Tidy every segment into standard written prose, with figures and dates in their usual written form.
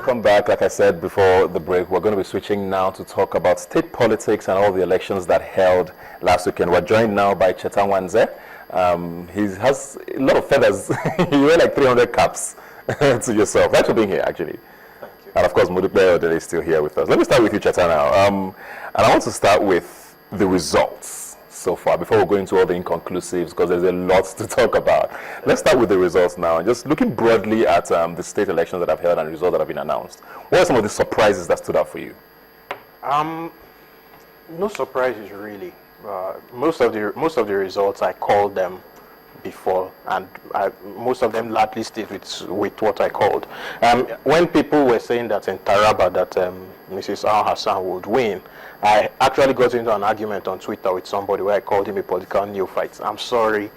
Welcome back. Like I said before the break, we're going to be switching now to talk about state politics and all the elections that held last weekend. We're joined now by Chetan Wanze. He has a lot of feathers. You wear like 300 caps to yourself. Thanks for being here, actually. Thank you. And of course, Modupe Odele is still here with us. Let me start with you, Chetan, now. And I want to start with the results so far, before we go into all the inconclusives, because there's a lot to talk about. Let's start with the results now. Just looking broadly at the state elections that have held and the results that have been announced. What are some of the surprises that stood out for you? No surprises really. Most of the results I called them before, and most of them largely stayed with what I called. When people were saying that in Taraba that Mrs. Al Hassan would win, I actually got into an argument on Twitter with somebody where I called him a political neophyte. I'm sorry,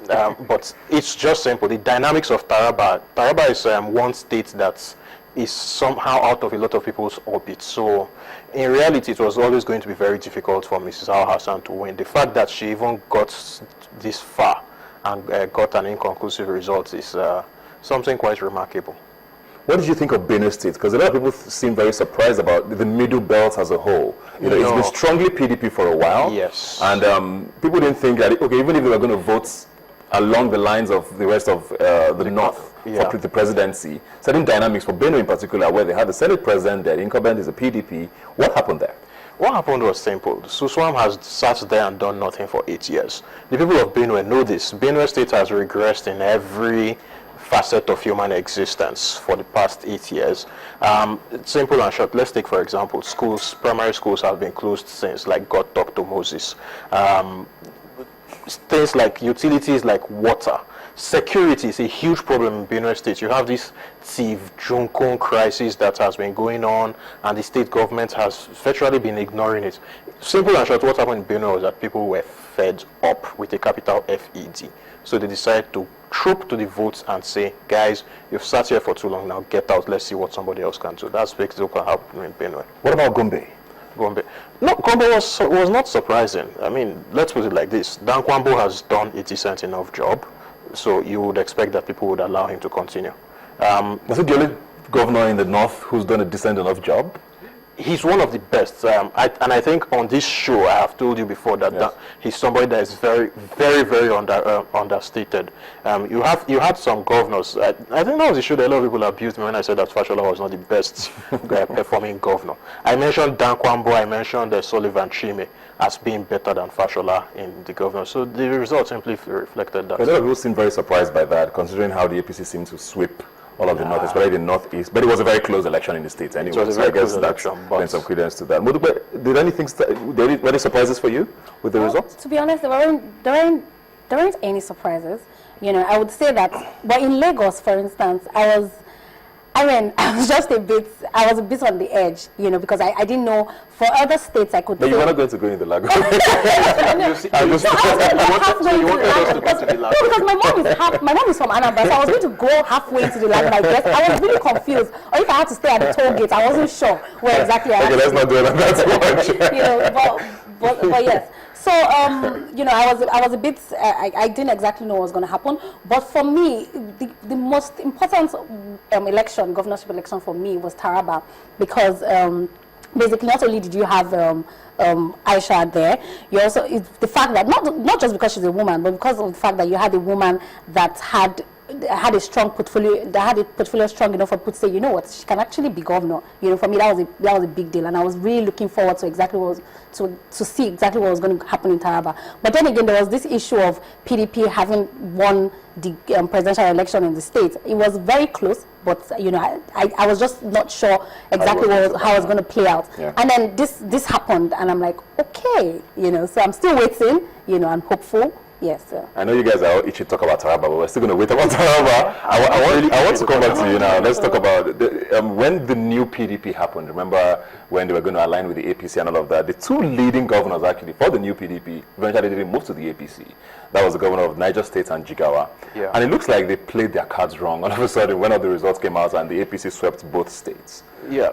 but it's just simple. The dynamics of Taraba is one state that is somehow out of a lot of people's orbit. So in reality, it was always going to be very difficult for Mrs. Al Hassan to win. The fact that she even got this far and got an inconclusive result is something quite remarkable. What did you think of Benue State? Because a lot of people seem very surprised about the middle belt as a whole. You know, it's been strongly PDP for a while. Yes. And people didn't think that, okay, even if they were going to vote along the lines of the rest of the North for the presidency, certain dynamics for Benue in particular, where they had the Senate president, their incumbent is a PDP. What happened there? What happened was simple. Suswam has sat there and done nothing for 8 years. The people of Benue know this. Benue State has regressed in every facet of human existence for the past 8 years. Simple and short. Let's take, for example, schools. Primary schools have been closed since, like God talked to Moses. Things like utilities, like water. Security is a huge problem in Benue State. You have this Tiv Junkun crisis that has been going on, and the state government has virtually been ignoring it. Simple and short, what happened in Benue was that people were fed up with a capital F-E-D. So they decided to troop to the votes and say, guys, you've sat here for too long now, get out, let's see what somebody else can do. That's basically what happened in Benue. What about Gombe? Gombe. No, Gombe was not surprising. I mean, let's put it like this. Dan Kwambo has done a decent enough job, so you would expect that people would allow him to continue. Was it the only governor in the North who's done a decent enough job? He's one of the best, and I think on this show I have told you before that, he's somebody that is very, very, very understated. You had some governors. I think that was the show that a lot of people abused me when I said that Fashola was not the best performing governor. I mentioned Dan Kwambo, I mentioned Sullivan Chime as being better than Fashola in the governor. So the results simply reflected that. A lot of people seem very surprised by that, considering how the APC seemed to sweep all of the North, especially the Northeast. But it was a very close election in the states anyway. It was a very close election. Lend some credence to that. Modupe, did anything? Were there any surprises for you with the results? To be honest, there weren't any surprises. You know, I would say that. But in Lagos, for instance, I was a bit on the edge, you know, because I didn't know. For other states, I could. But you were not going to go in the Lagos. Because my mom is from Anambra, so I was going to go halfway into the Lagos. I guess I was really confused. Or if I had to stay at the toll gate, I wasn't sure where exactly I had to. Okay, let's not do it that much. You know, but yes. So, you know, I was a bit, I didn't exactly know what was going to happen. But for me, the most important governorship election for me was Taraba, because basically not only did you have Aisha there, you also, it's the fact that, not just because she's a woman, but because of the fact that you had a woman that had a strong portfolio, that had a portfolio strong enough for people to say, you know what, she can actually be governor. You know, for me that was a big deal, and I was really looking forward to to see exactly what was going to happen in Taraba. But then again, there was this issue of PDP having won the presidential election in the state. It was very close, but you know, I was just not sure exactly how it was going to play out. Yeah. And then this happened, and I'm like, okay, you know, so I'm still waiting, you know, I'm hopeful. Yes, sir. I know you guys are itching to talk about Taraba, but we're still going to wait about Taraba. I want to come back to you now. Let's talk about when the new PDP happened. Remember when they were going to align with the APC and all of that? The two leading governors actually for the new PDP eventually didn't move to the APC. That was the governor of Niger State and Jigawa. Yeah. And it looks like they played their cards wrong. All of a sudden, when all the results came out and the APC swept both states. Yeah,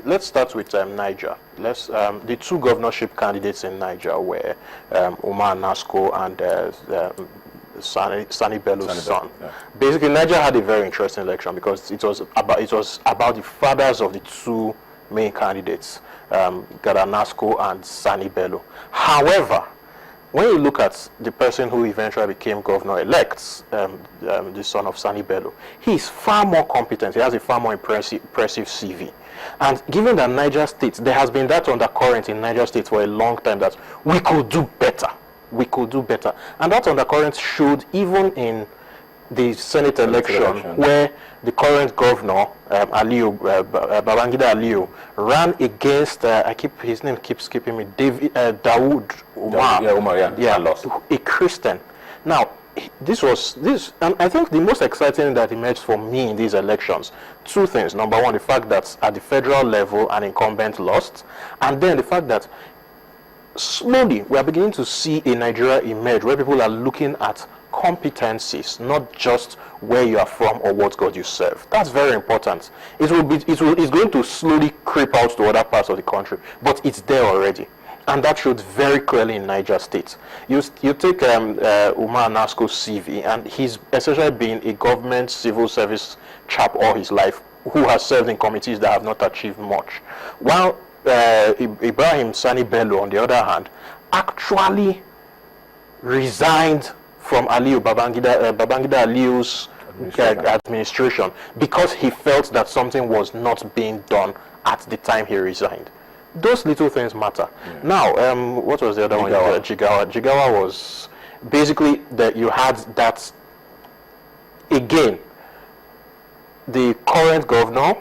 let's start with Niger. The two governorship candidates in Niger were Umar Nasco and Sani Bello's son. Yeah. Basically, Niger had a very interesting election because it was about the fathers of the two main candidates, Garanasko and Sani Bello. However, when you look at the person who eventually became governor-elect, the son of Sani Bello, he is far more competent. He has a far more impressive CV. And given that Niger State, there has been that undercurrent in Niger State for a long time that we could do better. We could do better. And that undercurrent showed even in the Senate election where the current governor, Babangida Aliyu, ran against, his name keeps skipping me, Dawood Umar. Yeah, lost. A Christian. Now, and I think the most exciting thing that emerged for me in these elections, two things. Number one, the fact that at the federal level an incumbent lost, and then the fact that slowly we are beginning to see a Nigeria emerge where people are looking at competencies, not just where you are from or what God you serve. That's very important. It's going to slowly creep out to other parts of the country, but it's there already. And that showed very clearly in Niger State. You take Umar Nasko's CV, and he's essentially been a government civil service chap all his life who has served in committees that have not achieved much. While Ibrahim Sani Bello, on the other hand, actually resigned from Babangida Aliyu's administration because he felt that something was not being done at the time he resigned. Those little things matter. Yeah. Now, what was the other one? Jigawa. Jigawa was basically that you had that again. The current governor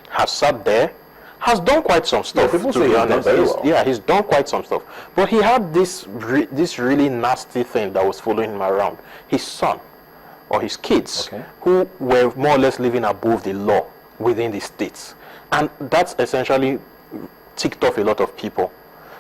has sat there, has done quite some stuff. Yeah, people say he's done very well. Yeah, he's done quite some stuff. But he had this really nasty thing that was following him around. His son or his kids, who were more or less living above the law within the states, and that's essentially ticked off a lot of people.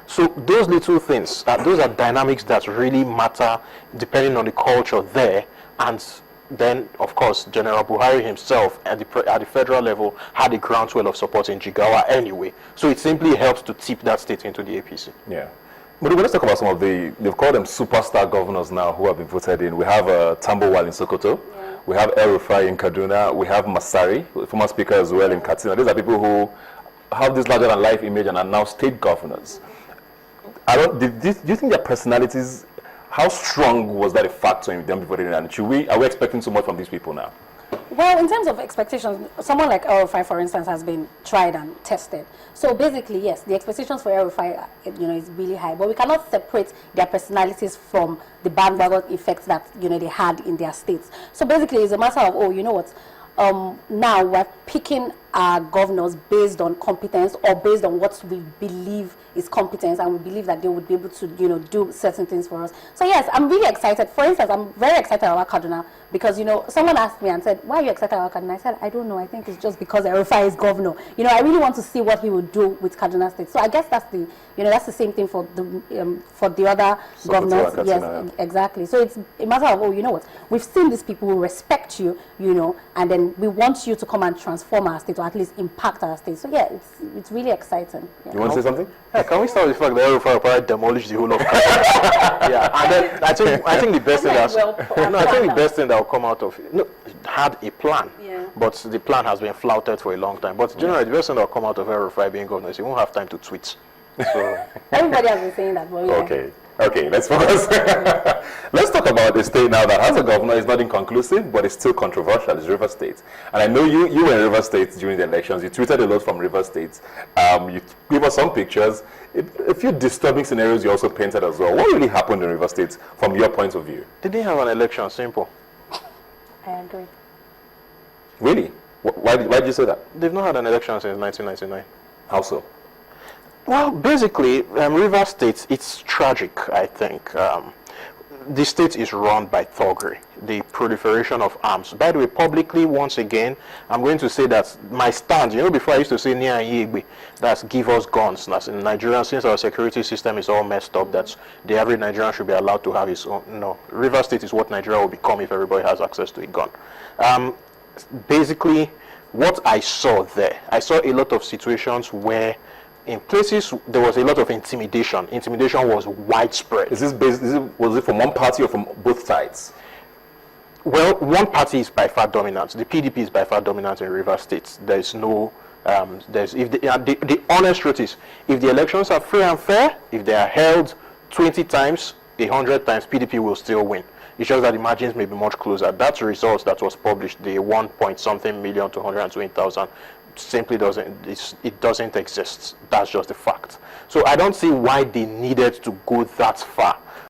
So those little things, those are dynamics that really matter depending on the culture there. And then, of course, General Buhari himself at the federal level had a groundswell of support in Jigawa anyway. So it simply helps to tip that state into the APC. Yeah. But let's talk about some of they've called them superstar governors now who have been voted in. We have Tambowal in Sokoto. Yeah. We have El Rufai in Kaduna. We have Masari, former speaker as well, in Katsina. These are people who have this larger-than-life image and are now state governors. Do you think their personalities, how strong was that a factor in them before they ran? Are we expecting so much from these people now? Well, in terms of expectations, someone like El Rufai, for instance, has been tried and tested. So basically, yes, the expectations for El Rufai, is really high. But we cannot separate their personalities from the bandwagon effects that, they had in their states. So basically, it's a matter of, now we're picking our governors based on competence or based on what we believe is competence, and we believe that they would be able to, do certain things for us. So yes, I'm really excited. For instance, I'm very excited about Kaduna because, someone asked me and said, why are you excited about Kaduna? I said, I don't know. I think it's just because El Rufai is governor. I really want to see what he would do with Kaduna State. So I guess that's the, that's the same thing for the other governors. Yes, exactly. So it's a matter of, we've seen these people who respect you, and then we want you to come and transform our state or at least impact our state. So yeah, it's really exciting. Yeah. You want to say something? Yeah, can we start with the fact that El Rufai probably demolished the whole of Kaduna? Yeah, and then I think the best thing the best thing that will come out of it, had a plan, but the plan has been flouted for a long time. But generally, the best thing that will come out of El Rufai being governor is he won't have time to tweet. So everybody has been saying that. But Okay, let's focus. Let's talk about a state now that has a governor. It's not inconclusive, but it's still controversial. It's River State. And I know you were in River State during the elections. You tweeted a lot from River State. You gave us some pictures. A few disturbing scenarios you also painted as well. What really happened in River State from your point of view? They didn't have an election, simple. I agree. Really? Why did you say that? They've not had an election since 1999. How so? Well, basically, River State, it's tragic, I think. The state is run by thuggery, the proliferation of arms. By the way, publicly, once again, I'm going to say that my stand, before I used to say Nia Yegbe, that's give us guns. That's in Nigeria, since our security system is all messed up, that the average Nigerian should be allowed to have his own. No, River State is what Nigeria will become if everybody has access to a gun. Basically, what I saw there, I saw a lot of situations where in places there was a lot of intimidation. Intimidation was widespread. Was it from one party or from both sides? Well, one party is by far dominant. The PDP is by far dominant in Rivers State. There is no, the honest truth is, if the elections are free and fair, if they are held 20 times, 100 times, PDP will still win. It's just that the margins may be much closer. That result that was published, the 1 point something million to 120,000, simply doesn't exist. That's just the fact. So I don't see why they needed to go that far